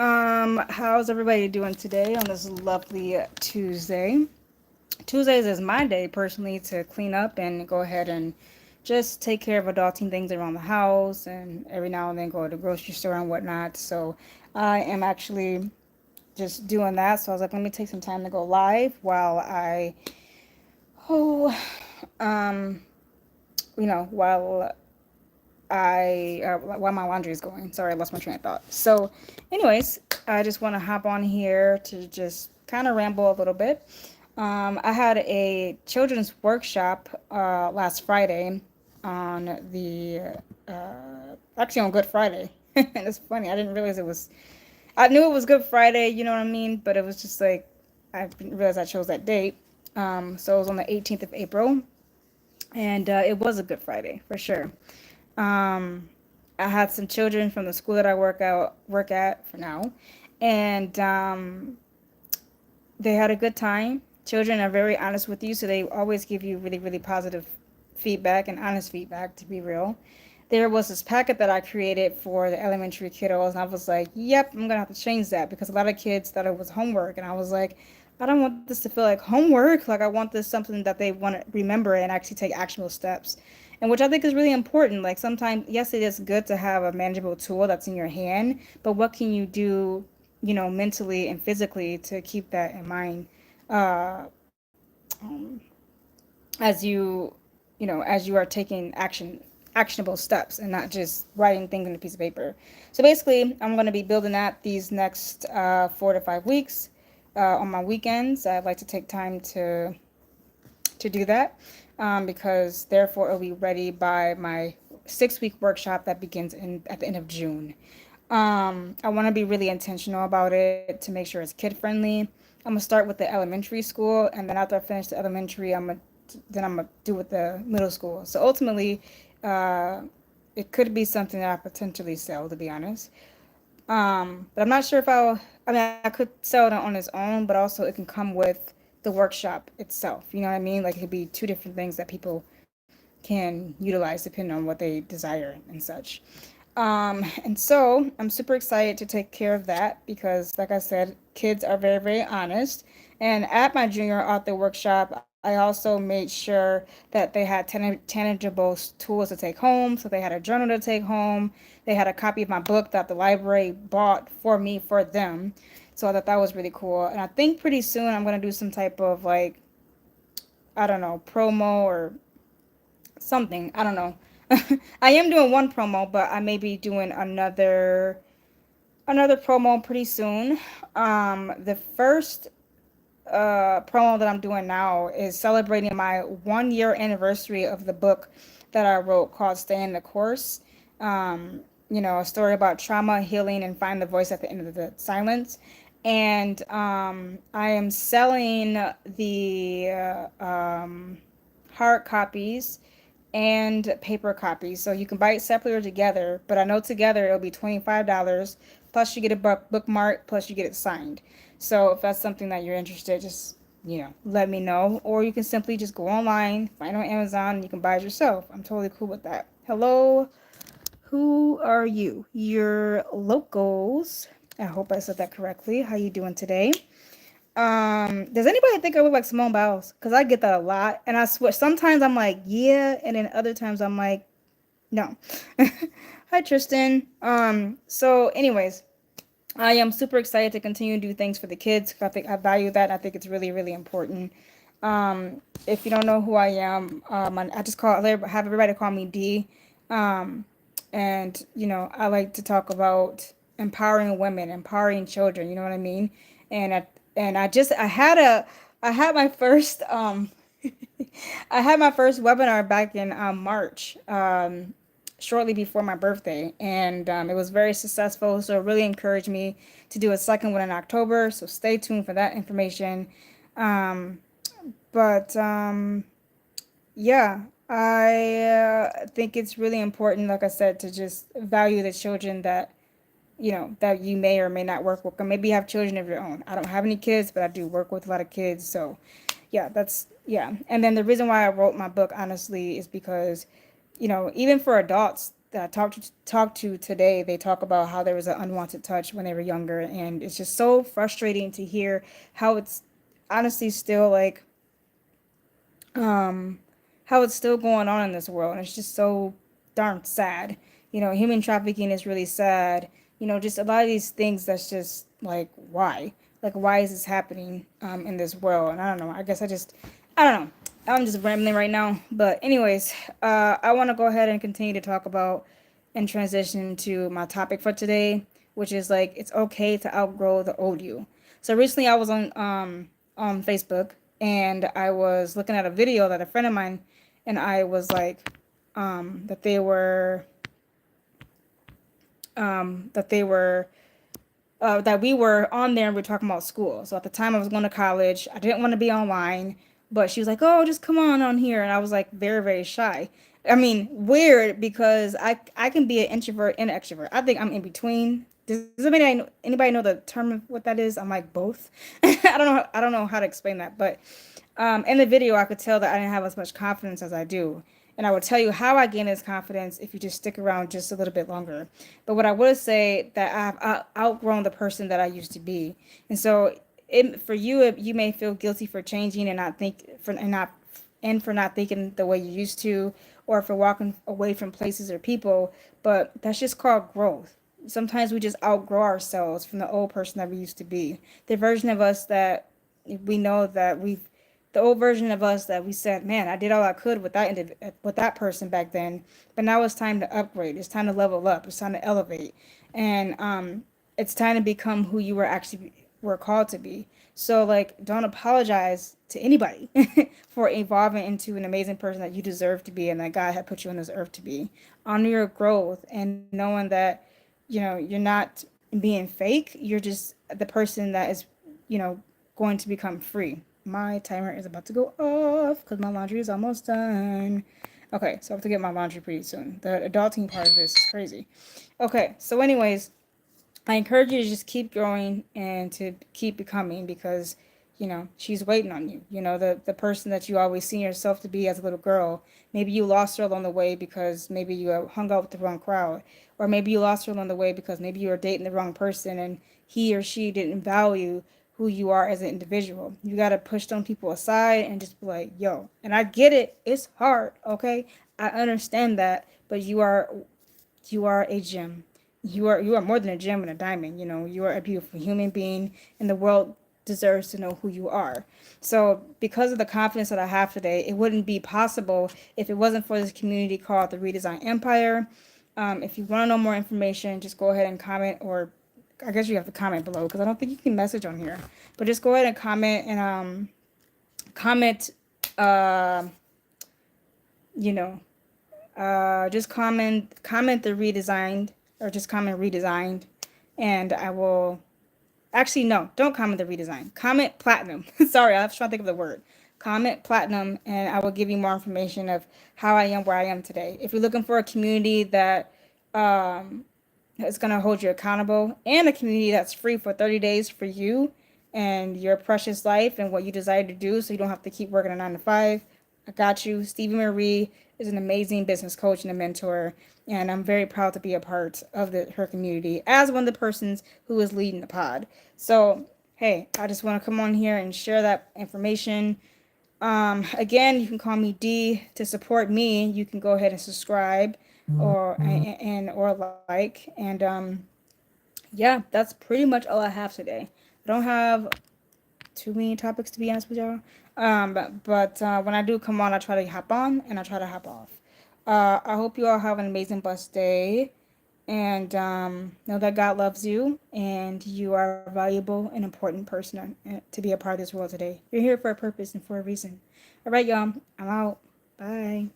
How's everybody doing today on this lovely Tuesday? Tuesdays is my day personally to clean up and go ahead and just take care of adulting things around the house and every now and then go to the grocery store and whatnot. So I am actually just doing that. So I was like, let me take some time to go live while oh, um, while while my laundry is going. Sorry, I lost my train of thought. So, anyways, I just want to hop on here to just kind of ramble a little bit. I had a children's workshop last Friday on actually on Good Friday. And it's funny, I didn't realize it was, I knew it was Good Friday, you know what I mean? But it was just like, I didn't realize I chose that date. So it was on the 18th of April, and it was a Good Friday for sure. Um, I had some children from the school that I work at for now, and they had a good time. Children are very honest with you, so they always give you really, really positive feedback and honest feedback, to be real. There was this packet that I created for the elementary kiddos, and I was like, yep, I'm gonna have to change that because a lot of kids thought it was homework, and I was like, I don't want this to feel like homework. Like, I want this something that they want to remember and actually take actionable steps. And which I think is really important. Like, sometimes, yes, it is good to have a manageable tool that's in your hand, but what can you do, mentally and physically to keep that in mind uh, um, as as you are taking actionable steps and not just writing things on a piece of paper. So basically, I'm going to be building that these next 4 to 5 weeks on my weekends. I'd like to take time to do that because therefore it'll be ready by my 6 week workshop that begins at the end of June. I want to be really intentional about it to make sure it's kid friendly. I'm gonna start with the elementary school, and then after I finish the elementary, I'm gonna do with the middle school. So ultimately, uh, it could be something that I potentially sell, to be honest. But I'm not sure if I'll. I mean, I could sell it on its own, but also it can come with the workshop itself. You know what I mean? Like, it could be two different things that people can utilize depending on what they desire and such. And so I'm super excited to take care of that because, like I said, kids are very, very honest. And at my junior author workshop, I also made sure that they had tangible tools to take home. So they had a journal to take home. They had a copy of my book that the library bought for me for them. So I thought that was really cool. And I think pretty soon I'm going to do some type of, like, I don't know, promo or something. I don't know. I am doing one promo, but I may be doing another promo pretty soon. The first promo that I'm doing now is celebrating my 1 year anniversary of the book that I wrote called Stay in the Course. A story about trauma, healing, and find the voice at the end of the silence. And I am selling the hard copies and paper copies. So you can buy it separately or together, but I know together it'll be $25 plus you get a bookmark plus you get it signed. So if that's something that you're interested, just let me know, or you can simply just go online, find it on Amazon, and you can buy it yourself. I'm totally cool with that. Hello, who are you? You're locals. I hope I said that correctly. How you doing today? Does anybody think I look like Simone Biles? Because I get that a lot. And I swear, sometimes I'm like, yeah. And then other times I'm like, no. Hi, Tristan. So anyways, I am super excited to continue to do things for the kids. I think I value that. And I think it's really, really important. If you don't know who I am, I just have everybody call me D. Um, and I like to talk about empowering women, empowering children. You know what I mean? And I had my first I had my first webinar back in March, shortly before my birthday, and it was very successful. So it really encouraged me to do a second one in October. So stay tuned for that information. Um, but yeah, I think it's really important, like I said, to just value the children that you may or may not work with, or maybe you have children of your own. I don't have any kids, but I do work with a lot of kids. So yeah. And then the reason why I wrote my book, honestly, is because, even for adults, that I talked to today, they talk about how there was an unwanted touch when they were younger, and it's just so frustrating to hear how it's honestly still like um how it's still going on in this world, and it's just so darn sad. Human trafficking is really sad. Just a lot of these things that's just like why is this happening in this world? And I don't know. I don't know. I'm just rambling right now. But anyways, I want to go ahead and continue to talk about and transition to my topic for today, which is like it's okay to outgrow the old you. So recently I was on Facebook, and I was looking at a video that a friend of mine and I was like that they were that we were on there and we were talking about school. So at the time I was going to college. I didn't want to be online, but she was like, "Oh, just come on here." And I was like very, very shy. I mean, weird because I can be an introvert and an extrovert. I think I'm in between. Does anybody know the term of what that is? I'm like both. I don't know how to explain that, but in the video I could tell that I didn't have as much confidence as I do. And I will tell you how I gain this confidence if you just stick around just a little bit longer. But what I would say that I've outgrown the person that I used to be, and so for you, you may feel guilty for changing and for not thinking the way you used to, or for walking away from places or people. But that's just called growth. Sometimes we just outgrow ourselves from the old person that we used to be, the version of us that we know that we've the old version of us that we said, man, I did all I could with with that person back then, but now it's time to upgrade. It's time to level up. It's time to elevate, and it's time to become who you were called to be. So like, don't apologize to anybody for evolving into an amazing person that you deserve to be and that God had put you on this earth to be. Honor your growth and knowing that you're not being fake. You're just the person that is going to become free. My timer is about to go off because my laundry is almost done. Okay, so I have to get my laundry pretty soon. The adulting part of this is crazy. Okay, so anyways, I encourage you to just keep growing and to keep becoming, because she's waiting on you. The person that you always seen yourself to be as a little girl. Maybe you lost her along the way because maybe you hung out with the wrong crowd, or maybe you lost her along the way because maybe you were dating the wrong person and he or she didn't value who you are as an individual. You got to push some people aside and just be like, yo. And I get it. It's hard, okay? I understand that, but you are a gem. You are more than a gem and a diamond. You are a beautiful human being, and the world deserves to know who you are. So because of the confidence that I have today, it wouldn't be possible if it wasn't for this community called the Redesign Empire. If you want to know more information, just go ahead and comment, or I guess you have to comment below because I don't think you can message on here. But just go ahead and comment, and comment, uh, you know, just comment the redesigned, or just comment redesigned, and I will. Actually, no, don't comment the redesign. Comment platinum. Sorry, I was trying to think of the word. Comment platinum, and I will give you more information of how I am where I am today. If you're looking for a community that um, is going to hold you accountable, and a community that's free for 30 days for you and your precious life and what you desire to do, so you don't have to keep working a 9 to 5, I got you. Stevie Marie is an amazing business coach and a mentor, and I'm very proud to be a part of her community as one of the persons who is leading the pod. So, hey, I just want to come on here and share that information. Again, you can call me D. To support me, you can go ahead and subscribe, or like, and yeah, that's pretty much all I have today. I don't have too many topics, to be honest with y'all. But when I do come on, I try to hop on and I try to hop off. I hope you all have an amazing, blessed day, and know that God loves you and you are a valuable and important person to be a part of this world today. You're here for a purpose and for a reason. All right, y'all. I'm out. Bye.